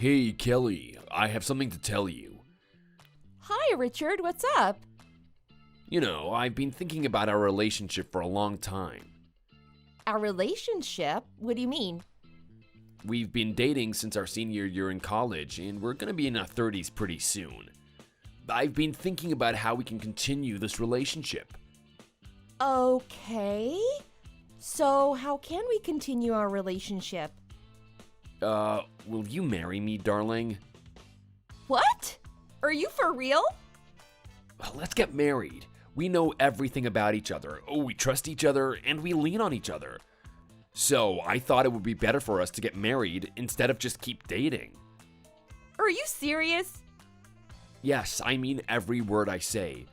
Hey, Kelly, I have something to tell you. Hi, Richard. What's up? You know, I've been thinking about our relationship for a long time. Our relationship? What do you mean? We've been dating since our senior year in college, and we're gonna be in our 30s pretty soon. I've been thinking about how we can continue this relationship. Okay. So, how can we continue our relationship? Will you marry me, darling? What? Are you for real? Let's get married. We know everything about each other. We trust each other, and we lean on each other. So, I thought it would be better for us to get married instead of just keep dating. Are you serious? Yes, I mean every word I say.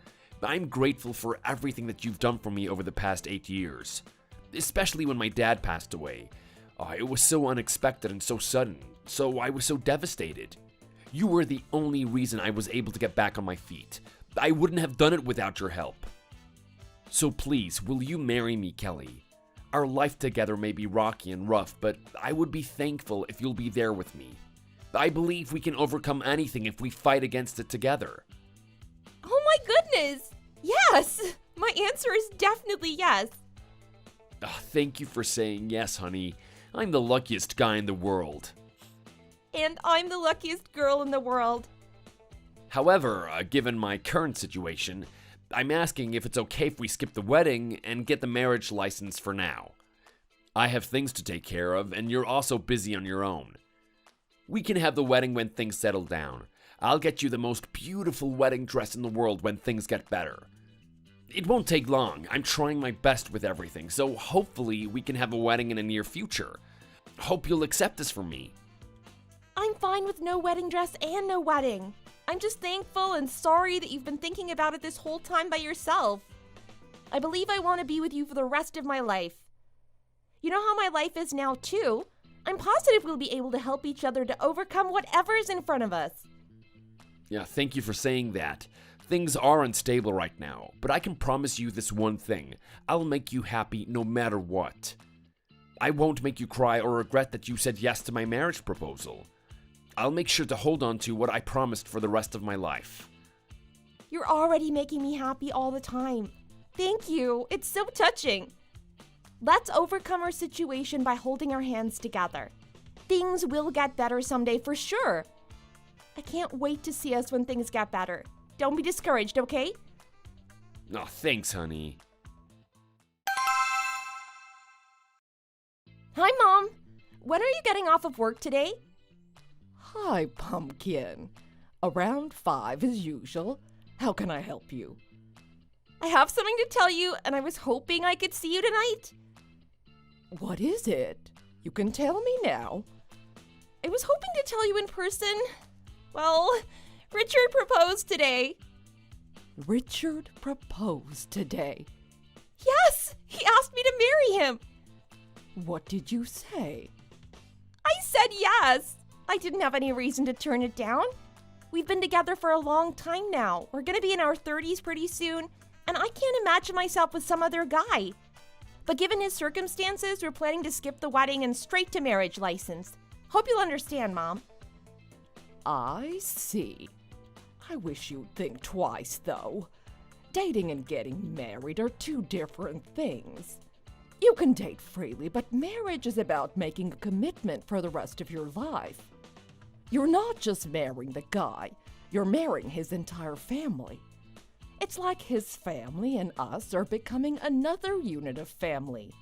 I'm grateful for everything that you've done for me over the past 8 years. Especially when my dad passed away. It was so unexpected and so sudden, so I was so devastated. You were the only reason I was able to get back on my feet. I wouldn't have done it without your help. So please, will you marry me, Kelly? Our life together may be rocky and rough, but I would be thankful if you'll be there with me. I believe we can overcome anything if we fight against it together. Oh my goodness! Yes! My answer is definitely yes. Thank you for saying yes, honey. I'm the luckiest guy in the world. And I'm the luckiest girl in the world. However, given my current situation, I'm asking if it's okay if we skip the wedding and get the marriage license for now. I have things to take care of, and you're also busy on your own. We can have the wedding when things settle down. I'll get you the most beautiful wedding dress in the world when things get better. It won't take long. I'm trying my best with everything, so hopefully we can have a wedding in the near future. Hope you'll accept this from me. I'm fine with no wedding dress and no wedding. I'm just thankful and sorry that you've been thinking about it this whole time by yourself. I believe I want to be with you for the rest of my life. You know how my life is now, too. I'm positive we'll be able to help each other to overcome whatever's in front of us. Yeah, thank you for saying that. Things are unstable right now, but I can promise you this one thing. I'll make you happy no matter what. I won't make you cry or regret that you said yes to my marriage proposal. I'll make sure to hold on to what I promised for the rest of my life. You're already making me happy all the time. Thank you. It's so touching. Let's overcome our situation by holding our hands together. Things will get better someday for sure. I can't wait to see us when things get better. Don't be discouraged, okay? Oh, thanks, honey. Hi, Mom. When are you getting off of work today? Hi, Pumpkin. Around 5 as usual. How can I help you? I have something to tell you, and I was hoping I could see you tonight. What is it? You can tell me now. I was hoping to tell you in person. Well, Richard proposed today. Richard proposed today. Yes, he asked me to marry him. What did you say? I said yes. I didn't have any reason to turn it down. We've been together for a long time now. We're going to be in our 30s pretty soon, and I can't imagine myself with some other guy. But given his circumstances, we're planning to skip the wedding and straight to marriage license. Hope you'll understand, Mom. I see. I wish you'd think twice, though. Dating and getting married are two different things. You can date freely, but marriage is about making a commitment for the rest of your life. You're not just marrying the guy, you're marrying his entire family. It's like his family and us are becoming another unit of family.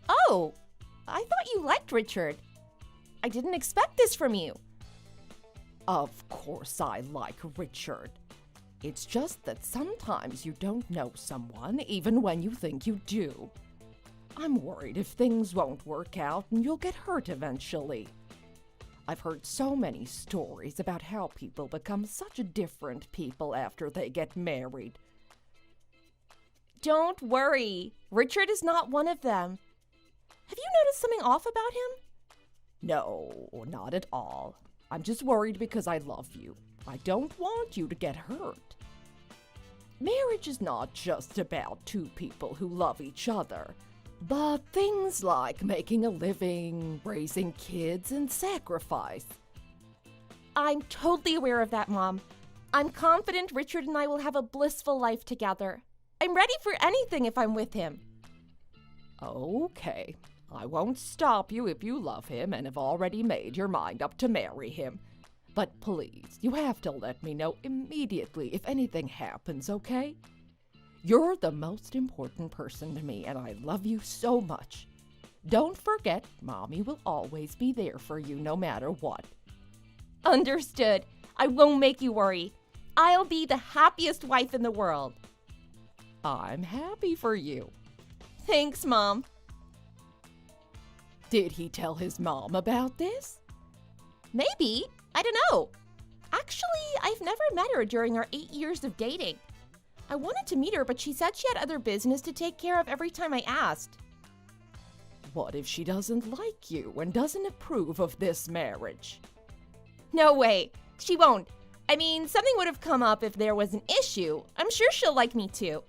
Oh, I thought you liked Richard. I didn't expect this from you. Of course I like Richard. It's just that sometimes you don't know someone even when you think you do. I'm worried if things won't work out and you'll get hurt eventually. I've heard so many stories about how people become such different people after they get married. Don't worry. Richard is not one of them. Have you noticed something off about him? No, not at all. I'm just worried because I love you. I don't want you to get hurt. Marriage is not just about two people who love each other. But things like making a living, raising kids, and sacrifice. I'm totally aware of that, Mom. I'm confident Richard and I will have a blissful life together. I'm ready for anything if I'm with him. Okay, I won't stop you if you love him and have already made your mind up to marry him. But please, you have to let me know immediately if anything happens, okay? You're the most important person to me, and I love you so much. Don't forget, Mommy will always be there for you no matter what. Understood. I won't make you worry. I'll be the happiest wife in the world. I'm happy for you. Thanks, Mom. Did he tell his mom about this? Maybe. I don't know. Actually, I've never met her during our 8 years of dating. I wanted to meet her, but she said she had other business to take care of every time I asked. What if she doesn't like you and doesn't approve of this marriage? No way. She won't. I mean, something would have come up if there was an issue. I'm sure she'll like me too.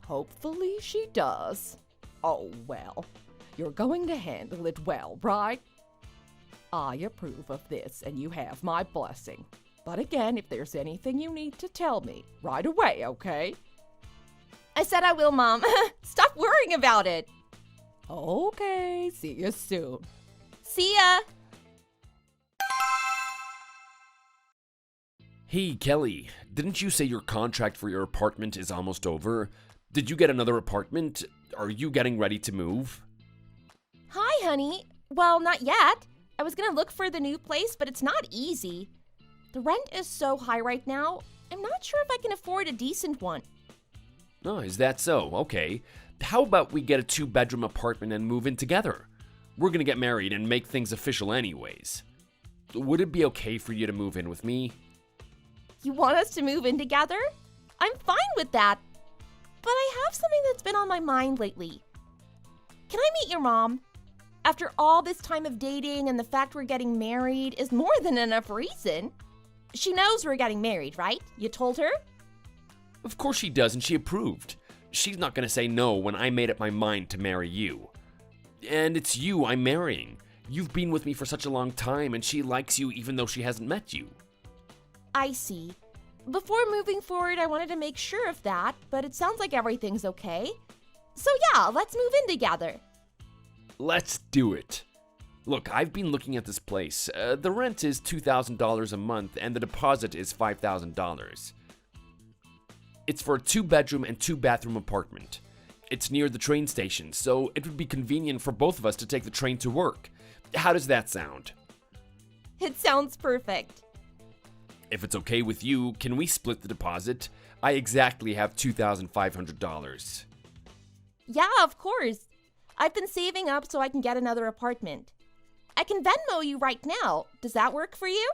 Hopefully she does. Oh, well, you're going to handle it well, right? I approve of this and you have my blessing. But again, if there's anything you need to tell me, right away, okay? I said I will, Mom. Stop worrying about it. Okay, see you soon. See ya. Hey, Kelly, didn't you say your contract for your apartment is almost over? Did you get another apartment? Are you getting ready to move? Hi, honey. Well, not yet. I was gonna look for the new place, but it's not easy. The rent is so high right now, I'm not sure if I can afford a decent one. Oh, is that so? Okay. How about we get a 2-bedroom apartment and move in together? We're gonna get married and make things official anyways. Would it be okay for you to move in with me? You want us to move in together? I'm fine with that. But I have something that's been on my mind lately. Can I meet your mom? After all this time of dating and the fact we're getting married is more than enough reason. She knows we're getting married, right? You told her? Of course she does, and she approved. She's not gonna say no when I made up my mind to marry you. And it's you I'm marrying. You've been with me for such a long time, and she likes you even though she hasn't met you. I see. Before moving forward, I wanted to make sure of that, but it sounds like everything's okay. So yeah, let's move in together. Let's do it. Look, I've been looking at this place. The rent is $2,000 a month, and the deposit is $5,000. It's for a 2-bedroom and 2-bathroom apartment. It's near the train station, so it would be convenient for both of us to take the train to work. How does that sound? It sounds perfect. If it's okay with you, can we split the deposit? I exactly have $2,500. Yeah, of course. I've been saving up so I can get another apartment. I can Venmo you right now. Does that work for you?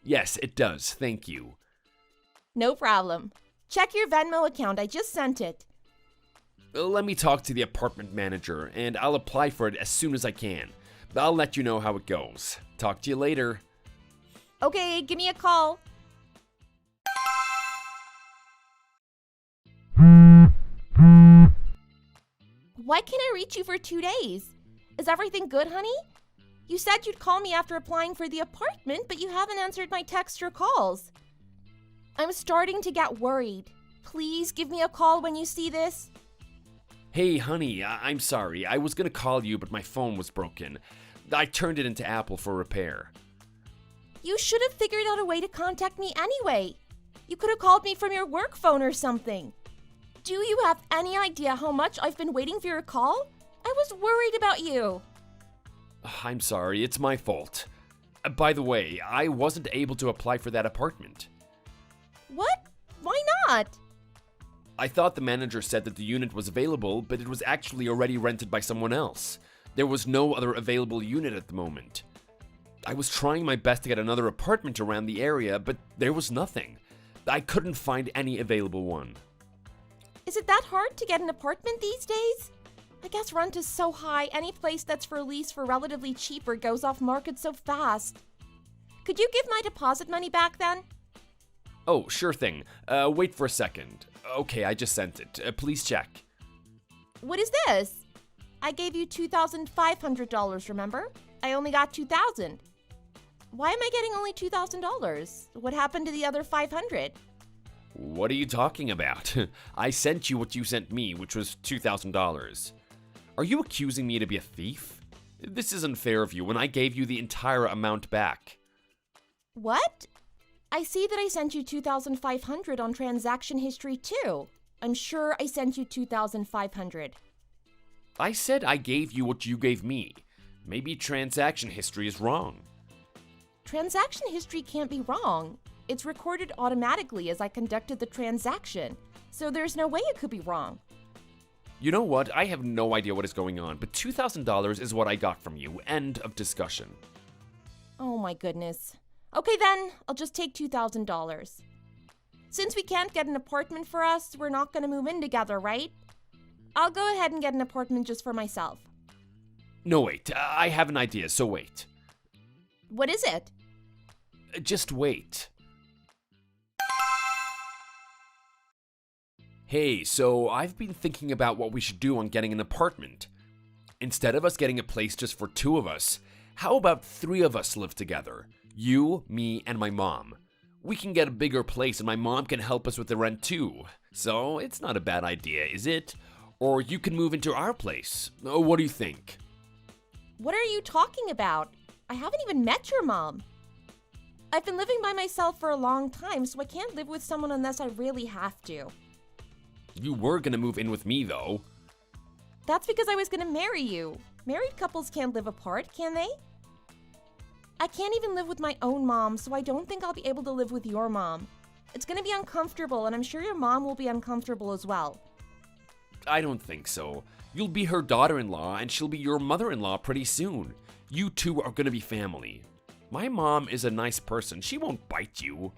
Yes, it does. Thank you. No problem. Check your Venmo account. I just sent it. Let me talk to the apartment manager, and I'll apply for it as soon as I can. I'll let you know how it goes. Talk to you later. Okay, give me a call. Why can't I reach you for 2 days? Is everything good, honey? You said you'd call me after applying for the apartment, but you haven't answered my texts or calls. I'm starting to get worried. Please give me a call when you see this. Hey, honey, I'm sorry. I was gonna call you, but my phone was broken. I turned it into Apple for repair. You should have figured out a way to contact me anyway. You could have called me from your work phone or something. Do you have any idea how much I've been waiting for your call? I was worried about you. I'm sorry, it's my fault. By the way, I wasn't able to apply for that apartment. What? Why not? I thought the manager said that the unit was available, but it was actually already rented by someone else. There was no other available unit at the moment. I was trying my best to get another apartment around the area, but there was nothing. I couldn't find any available one. Is it that hard to get an apartment these days? I guess rent is so high, any place that's for lease for relatively cheaper goes off market so fast. Could you give my deposit money back then? Oh, sure thing. Wait for a second. Okay, I just sent it. Please check. What is this? I gave you $2,500, remember? I only got $2,000. Why am I getting only $2,000? What happened to the other $500? What are you talking about? I sent you what you sent me, which was $2,000. Are you accusing me to be a thief? This is unfair of you when I gave you the entire amount back. What? I see that I sent you $2,500 on transaction history too. I'm sure I sent you $2,500. I said I gave you what you gave me. Maybe transaction history is wrong. Transaction history can't be wrong. It's recorded automatically as I conducted the transaction, so there's no way it could be wrong. You know what? I have no idea what is going on, but $2,000 is what I got from you. End of discussion. Oh my goodness. Okay then, I'll just take $2,000. Since we can't get an apartment for us, we're not going to move in together, right? I'll go ahead and get an apartment just for myself. No, wait. I have an idea, so wait. What is it? Just wait. Hey, so I've been thinking about what we should do on getting an apartment. Instead of us getting a place just for 2 of us, how about 3 of us live together? You, me, and my mom. We can get a bigger place and my mom can help us with the rent too. So it's not a bad idea, is it? Or you can move into our place. What do you think? What are you talking about? I haven't even met your mom. I've been living by myself for a long time, so I can't live with someone unless I really have to. You were gonna move in with me though. That's because I was gonna marry you. Married couples can't live apart, can they? I can't even live with my own mom, so I don't think I'll be able to live with your mom. It's gonna be uncomfortable, and I'm sure your mom will be uncomfortable as well. I don't think so. You'll be her daughter-in-law and she'll be your mother-in-law pretty soon. You two are gonna be family. My mom is a nice person. She won't bite you.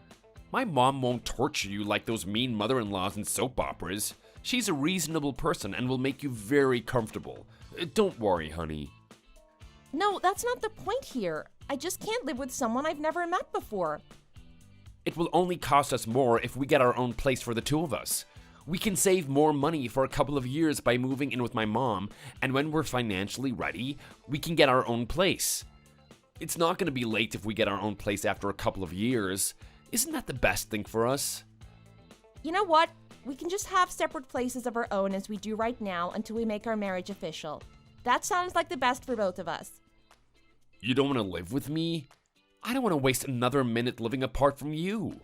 My mom won't torture you like those mean mother-in-laws in soap operas. She's a reasonable person and will make you very comfortable. Don't worry, honey. No, that's not the point here. I just can't live with someone I've never met before. It will only cost us more if we get our own place for the 2 of us. We can save more money for a couple of years by moving in with my mom, and when we're financially ready, we can get our own place. It's not going to be late if we get our own place after a couple of years. Isn't that the best thing for us? You know what? We can just have separate places of our own as we do right now until we make our marriage official. That sounds like the best for both of us. You don't want to live with me? I don't want to waste another minute living apart from you.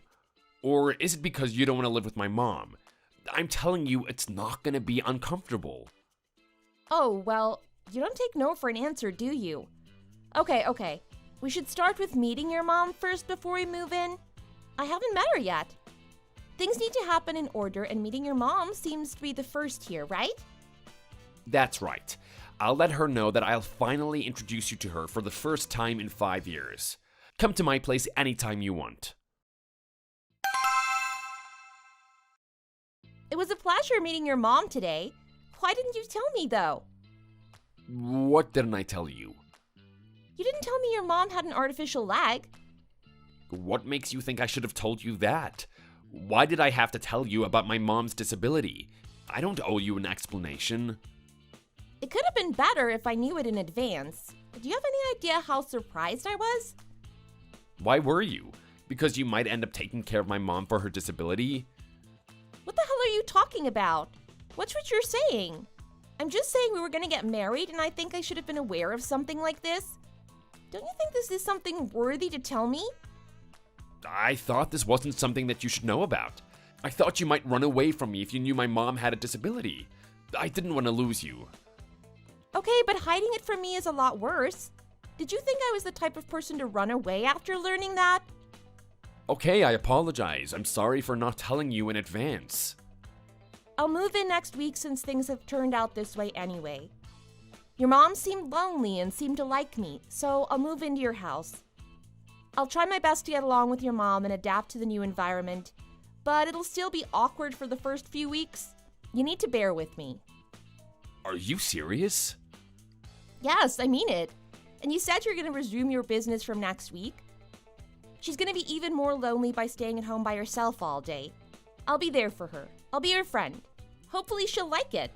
Or is it because you don't want to live with my mom? I'm telling you, it's not going to be uncomfortable. Oh, well, you don't take no for an answer, do you? Okay. We should start with meeting your mom first before we move in. I haven't met her yet. Things need to happen in order, and meeting your mom seems to be the first here, right? That's right. I'll let her know that I'll finally introduce you to her for the first time in 5 years. Come to my place anytime you want. It was a pleasure meeting your mom today. Why didn't you tell me, though? What didn't I tell you? You didn't tell me your mom had an artificial leg. What makes you think I should have told you that? Why did I have to tell you about my mom's disability? I don't owe you an explanation. It could have been better if I knew it in advance. Do you have any idea how surprised I was? Why were you? Because you might end up taking care of my mom for her disability? What the hell are you talking about? What's what you're saying? I'm just saying we were gonna get married, and I think I should have been aware of something like this. Don't you think this is something worthy to tell me? I thought this wasn't something that you should know about. I thought you might run away from me if you knew my mom had a disability. I didn't want to lose you. Okay, but hiding it from me is a lot worse. Did you think I was the type of person to run away after learning that? Okay, I apologize. I'm sorry for not telling you in advance. I'll move in next week since things have turned out this way anyway. Your mom seemed lonely and seemed to like me, so I'll move into your house. I'll try my best to get along with your mom and adapt to the new environment, but it'll still be awkward for the first few weeks. You need to bear with me. Are you serious? Yes, I mean it. And you said you're going to resume your business from next week? She's going to be even more lonely by staying at home by herself all day. I'll be there for her. I'll be her friend. Hopefully she'll like it.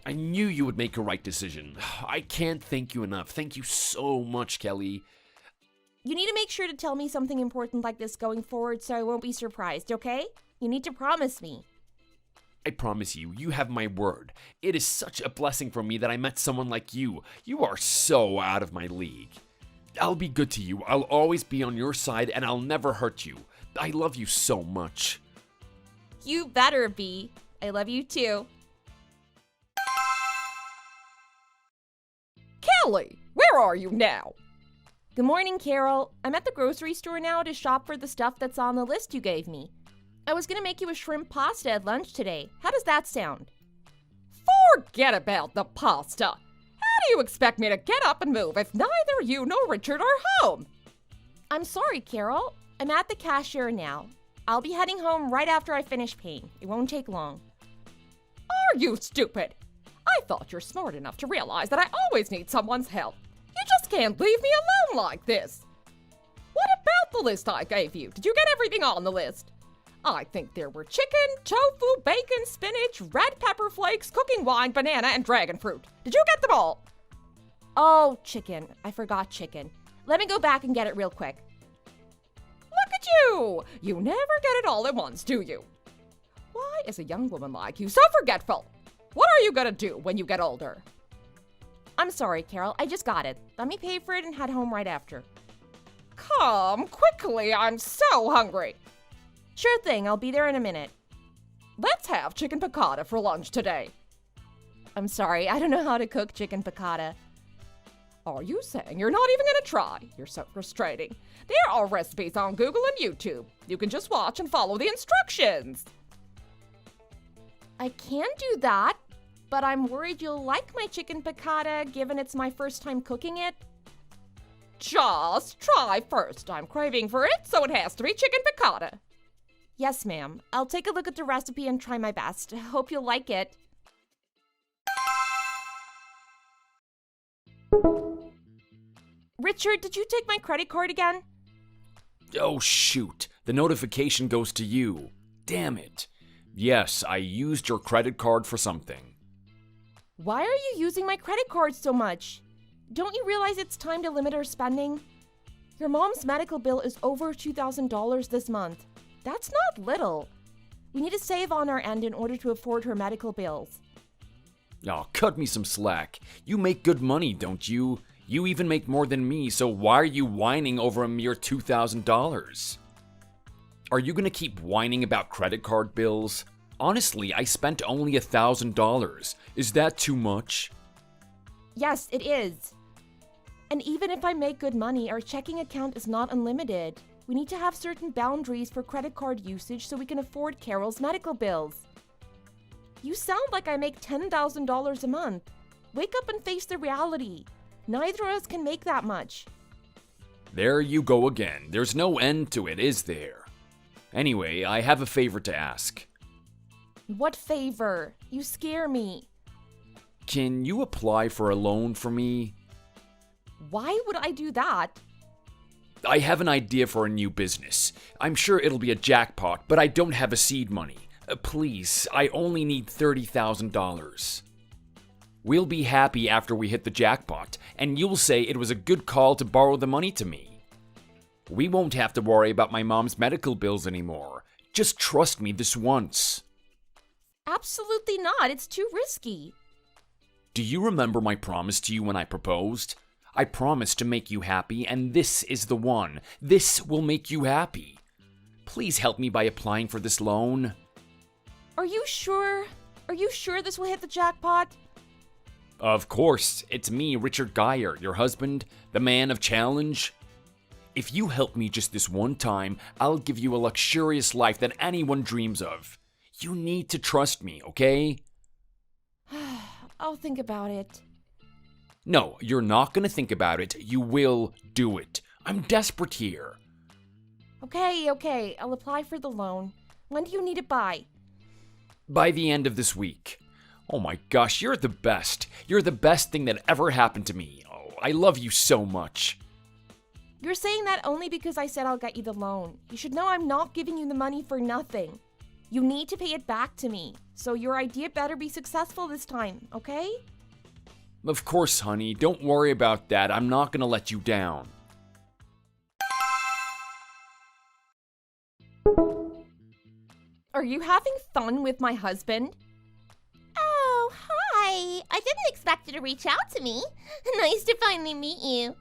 I knew you would make a right decision. I can't thank you enough. Thank you so much, Kelly. You need to make sure to tell me something important like this going forward so I won't be surprised, okay? You need to promise me. I promise you, you have my word. It is such a blessing for me that I met someone like you. You are so out of my league. I'll be good to you. I'll always be on your side and I'll never hurt you. I love you so much. You better be. I love you too. Kelly, where are you now? Good morning, Carol. I'm at the grocery store now to shop for the stuff that's on the list you gave me. I was gonna make you a shrimp pasta at lunch today. How does that sound? Forget about the pasta. How do you expect me to get up and move if neither you nor Richard are home? I'm sorry, Carol. I'm at the cashier now. I'll be heading home right after I finish paying. It won't take long. Are you stupid? I thought you're smart enough to realize that I always need someone's help. You just can't leave me alone like this. What about the list I gave you? Did you get everything on the list? I think there were chicken, tofu, bacon, spinach, red pepper flakes, cooking wine, banana, and dragon fruit. Did you get them all? Oh, chicken. I forgot chicken. Let me go back and get it real quick. Look at you! You never get it all at once, do you? Why is a young woman like you so forgetful? What are you gonna do when you get older? I'm sorry, Carol. I just got it. Let me pay for it and head home right after. Come quickly, I'm so hungry. Sure thing. I'll be there in a minute. Let's have chicken piccata for lunch today. I'm sorry. I don't know how to cook chicken piccata. Are you saying you're not even gonna try? You're so frustrating. There are recipes on Google and YouTube. You can just watch and follow the instructions. I can do that, but I'm worried you'll like my chicken piccata given it's my first time cooking it. Just try first. I'm craving for it, so it has to be chicken piccata. Yes, ma'am. I'll take a look at the recipe and try my best. Hope you'll like it. Richard, did you take my credit card again? Oh, shoot. The notification goes to you. Damn it. Yes, I used your credit card for something. Why are you using my credit card so much? Don't you realize it's time to limit our spending? Your mom's medical bill is over $2,000 this month. That's not little. We need to save on our end in order to afford her medical bills. Oh, cut me some slack. You make good money, don't you? You even make more than me, so why are you whining over a mere $2,000? Are you gonna keep whining about credit card bills? Honestly, I spent only $1,000. Is that too much? Yes, it is. And even if I make good money, our checking account is not unlimited. We need to have certain boundaries for credit card usage so we can afford Carol's medical bills. You sound like I make $10,000 a month. Wake up and face the reality. Neither of us can make that much. There you go again. There's no end to it, is there? Anyway, I have a favor to ask. What favor? You scare me. Can you apply for a loan for me? Why would I do that? I have an idea for a new business. I'm sure it'll be a jackpot, but I don't have a seed money. Please, I only need $30,000. We'll be happy after we hit the jackpot, and you'll say it was a good call to borrow the money to me. We won't have to worry about my mom's medical bills anymore. Just trust me this once. Absolutely not. It's too risky. Do you remember my promise to you when I proposed? I promised to make you happy, and this is the one. This will make you happy. Please help me by applying for this loan. Are you sure? Are you sure this will hit the jackpot? Of course, it's me, Richard Geyer, your husband, the man of challenge. If you help me just this one time, I'll give you a luxurious life that anyone dreams of. You need to trust me, okay? I'll think about it. No, you're not gonna think about it. You will do it. I'm desperate here. Okay. I'll apply for the loan. When do you need it by? By the end of this week. Oh my gosh, you're the best. You're the best thing that ever happened to me. Oh, I love you so much. You're saying that only because I said I'll get you the loan. You should know I'm not giving you the money for nothing. You need to pay it back to me, so your idea better be successful this time, okay? Of course, honey. Don't worry about that. I'm not gonna let you down. Are you having fun with my husband? Oh, hi. I didn't expect you to reach out to me. Nice to finally meet you.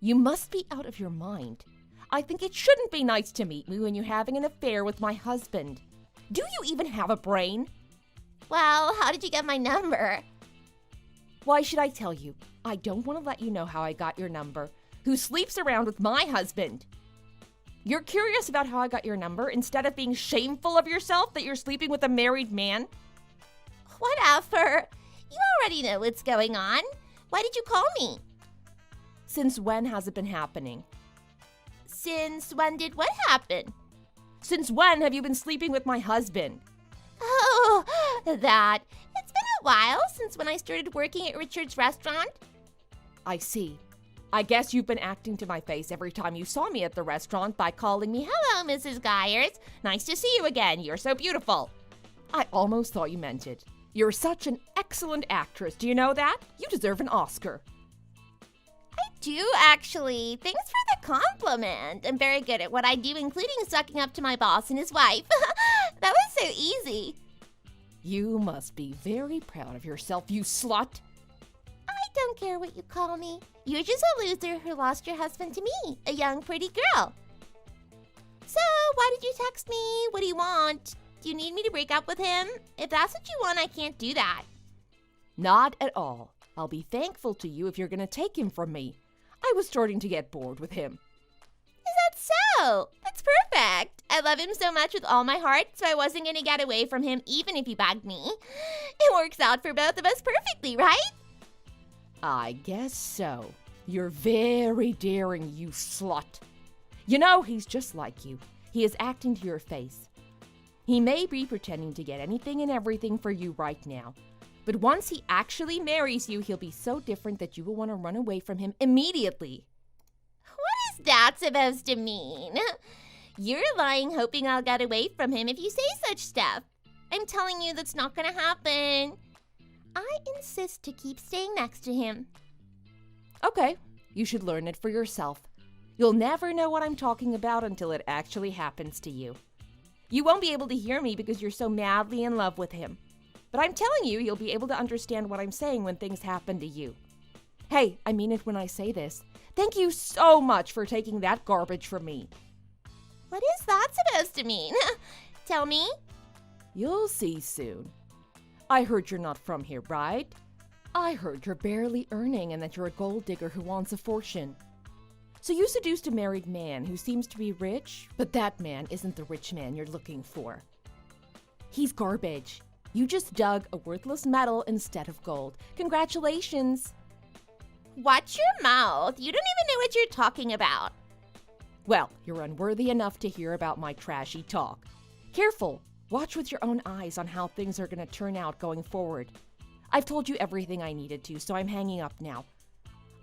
You must be out of your mind. I think it shouldn't be nice to meet me when you're having an affair with my husband. Do you even have a brain? Well, how did you get my number? Why should I tell you? I don't want to let you know how I got your number. Who sleeps around with my husband? You're curious about how I got your number instead of being shameful of yourself that you're sleeping with a married man? Whatever. You already know what's going on. Why did you call me? Since when has it been happening? Since when did what happen? Since when have you been sleeping with my husband? Oh, that. It's been a while since when I started working at Richard's restaurant. I see. I guess you've been acting to my face every time you saw me at the restaurant by calling me, Hello, Mrs. Geyers. nice to see you again, you're so beautiful. I almost thought you meant it. You're such an excellent actress, do you know that? You deserve an Oscar. I do, actually. Thanks for the compliment. I'm very good at what I do, including sucking up to my boss and his wife. That was so easy. You must be very proud of yourself, you slut. I don't care what you call me. You're just a loser who lost your husband to me, a young, pretty girl. So, why did you text me? What do you want? Do you need me to break up with him? If that's what you want, I can't do that. Not at all. I'll be thankful to you if you're going to take him from me. I was starting to get bored with him. Is that so? That's perfect. I love him so much with all my heart, so I wasn't going to get away from him even if he bugged me. It works out for both of us perfectly, right? I guess so. You're very daring, you slut. You know, he's just like you. He is acting to your face. He may be pretending to get anything and everything for you right now. But once he actually marries you, he'll be so different that you will want to run away from him immediately. What is that supposed to mean? You're lying, hoping I'll get away from him if you say such stuff. I'm telling you that's not going to happen. I insist to keep staying next to him. Okay, you should learn it for yourself. You'll never know what I'm talking about until it actually happens to you. You won't be able to hear me because you're so madly in love with him. But I'm telling you, you'll be able to understand what I'm saying when things happen to you. Hey, I mean it when I say this. Thank you so much for taking that garbage from me. What is that supposed to mean? Tell me. You'll see soon. I heard you're not from here, right? I heard you're barely earning and that you're a gold digger who wants a fortune. So you seduced a married man who seems to be rich, but that man isn't the rich man you're looking for. He's garbage. You just dug a worthless metal instead of gold. Congratulations. Watch your mouth. You don't even know what you're talking about. Well, you're unworthy enough to hear about my trashy talk. Careful. Watch with your own eyes on how things are going to turn out going forward. I've told you everything I needed to, so I'm hanging up now.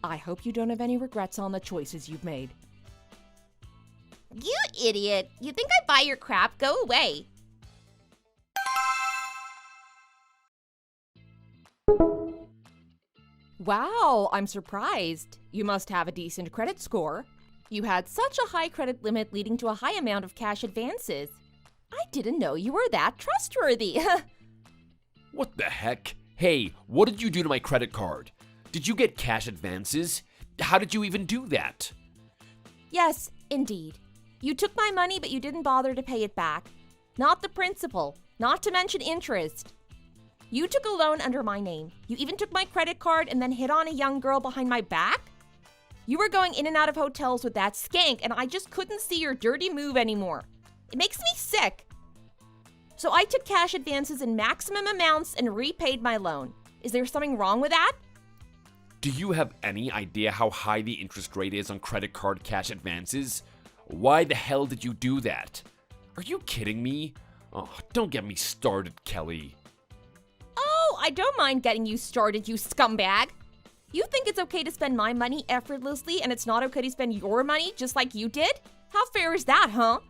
I hope you don't have any regrets on the choices you've made. You idiot. You think I buy your crap? Go away. Wow, I'm surprised. You must have a decent credit score. You had such a high credit limit leading to a high amount of cash advances. I didn't know you were that trustworthy. What the heck? Hey, what did you do to my credit card? Did you get cash advances? How did you even do that? Yes, indeed. You took my money, but you didn't bother to pay it back. Not the principal, not to mention interest. You took a loan under my name. You even took my credit card and then hit on a young girl behind my back? You were going in and out of hotels with that skank, and I just couldn't see your dirty move anymore. It makes me sick. So I took cash advances in maximum amounts and repaid my loan. Is there something wrong with that? Do you have any idea how high the interest rate is on credit card cash advances? Why the hell did you do that? Are you kidding me? Oh, don't get me started, Kelly. Oh, I don't mind getting you started, you scumbag. You think it's okay to spend my money effortlessly and it's not okay to spend your money just like you did? How fair is that, huh?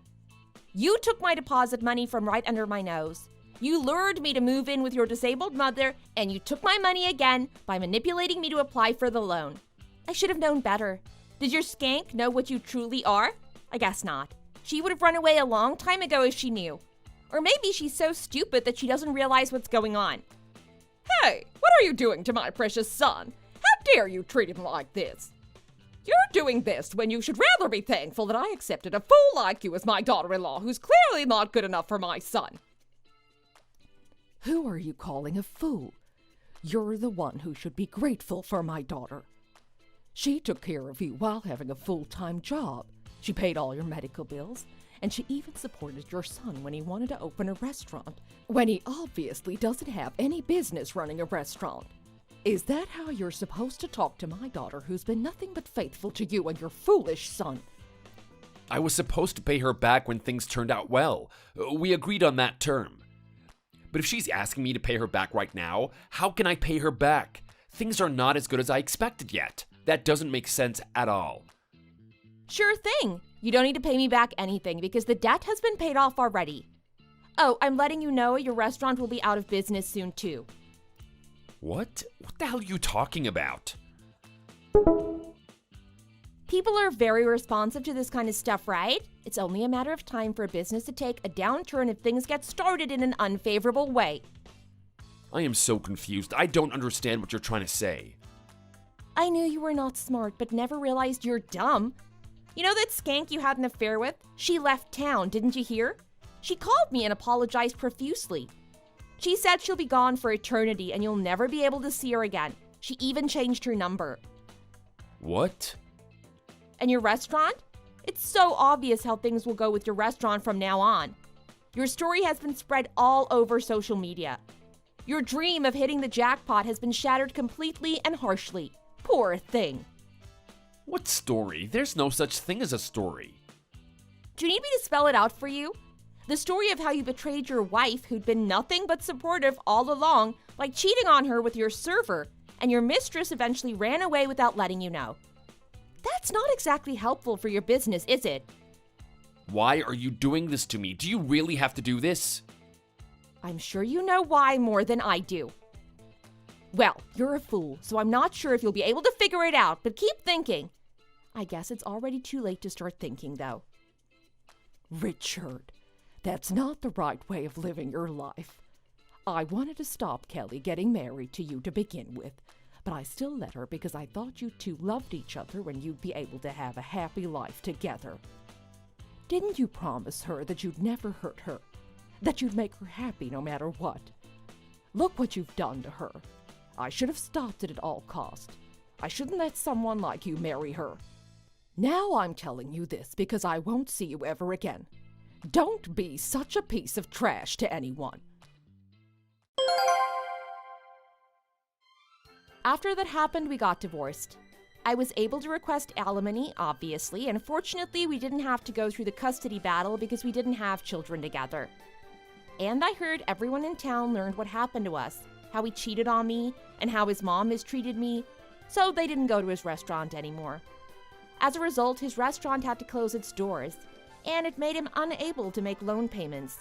You took my deposit money from right under my nose. You lured me to move in with your disabled mother, and you took my money again by manipulating me to apply for the loan. I should have known better. Did your skank know what you truly are? I guess not. She would have run away a long time ago if she knew. Or maybe she's so stupid that she doesn't realize what's going on. Hey, what are you doing to my precious son? How dare you treat him like this? You're doing this when you should rather be thankful that I accepted a fool like you as my daughter-in-law who's clearly not good enough for my son. Who are you calling a fool? You're the one who should be grateful for my daughter. She took care of you while having a full-time job. She paid all your medical bills, and she even supported your son when he wanted to open a restaurant, when he obviously doesn't have any business running a restaurant. Is that how you're supposed to talk to my daughter who's been nothing but faithful to you and your foolish son? I was supposed to pay her back when things turned out well. We agreed on that term. But if she's asking me to pay her back right now, how can I pay her back? Things are not as good as I expected yet. That doesn't make sense at all. Sure thing. You don't need to pay me back anything because the debt has been paid off already. Oh, I'm letting you know your restaurant will be out of business soon too. What? What the hell are you talking about? People are very responsive to this kind of stuff, right? It's only a matter of time for a business to take a downturn if things get started in an unfavorable way. I am so confused. I don't understand what you're trying to say. I knew you were not smart, but never realized you're dumb. You know that skank you had an affair with? She left town, didn't you hear? She called me and apologized profusely. She said she'll be gone for eternity and you'll never be able to see her again. She even changed her number. What? And your restaurant? It's so obvious how things will go with your restaurant from now on. Your story has been spread all over social media. Your dream of hitting the jackpot has been shattered completely and harshly. Poor thing. What story? There's no such thing as a story. Do you need me to spell it out for you? The story of how you betrayed your wife, who'd been nothing but supportive all along, like cheating on her with your server, and your mistress eventually ran away without letting you know. That's not exactly helpful for your business, is it? Why are you doing this to me? Do you really have to do this? I'm sure you know why more than I do. Well, you're a fool, so I'm not sure if you'll be able to figure it out, but keep thinking. I guess it's already too late to start thinking, though. Richard, that's not the right way of living your life. I wanted to stop Kelly getting married to you to begin with, but I still let her because I thought you two loved each other and you'd be able to have a happy life together. Didn't you promise her that you'd never hurt her? That you'd make her happy no matter what? Look what you've done to her. I should have stopped it at all cost. I shouldn't let someone like you marry her. Now I'm telling you this because I won't see you ever again. Don't be such a piece of trash to anyone. After that happened, we got divorced. I was able to request alimony, obviously, and fortunately we didn't have to go through the custody battle because we didn't have children together. And I heard everyone in town learned what happened to us, how he cheated on me, and how his mom mistreated me, so they didn't go to his restaurant anymore. As a result, his restaurant had to close its doors, and it made him unable to make loan payments.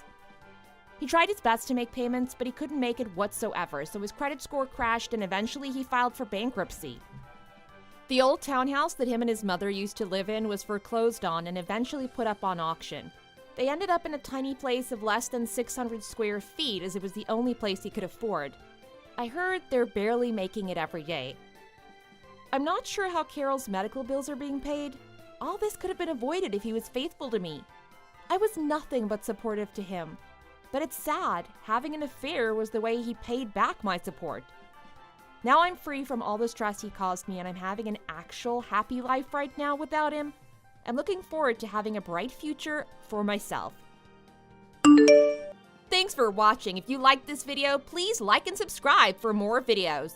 He tried his best to make payments, but he couldn't make it whatsoever, so his credit score crashed and eventually he filed for bankruptcy. The old townhouse that him and his mother used to live in was foreclosed on and eventually put up on auction. They ended up in a tiny place of less than 600 square feet as it was the only place he could afford. I heard they're barely making it every day. I'm not sure how Carol's medical bills are being paid. All this could have been avoided if he was faithful to me. I was nothing but supportive to him. But it's sad, having an affair was the way he paid back my support. Now I'm free from all the stress he caused me and I'm having an actual happy life right now without him. I'm looking forward to having a bright future for myself. Thanks for watching. If you liked this video, please like and subscribe for more videos.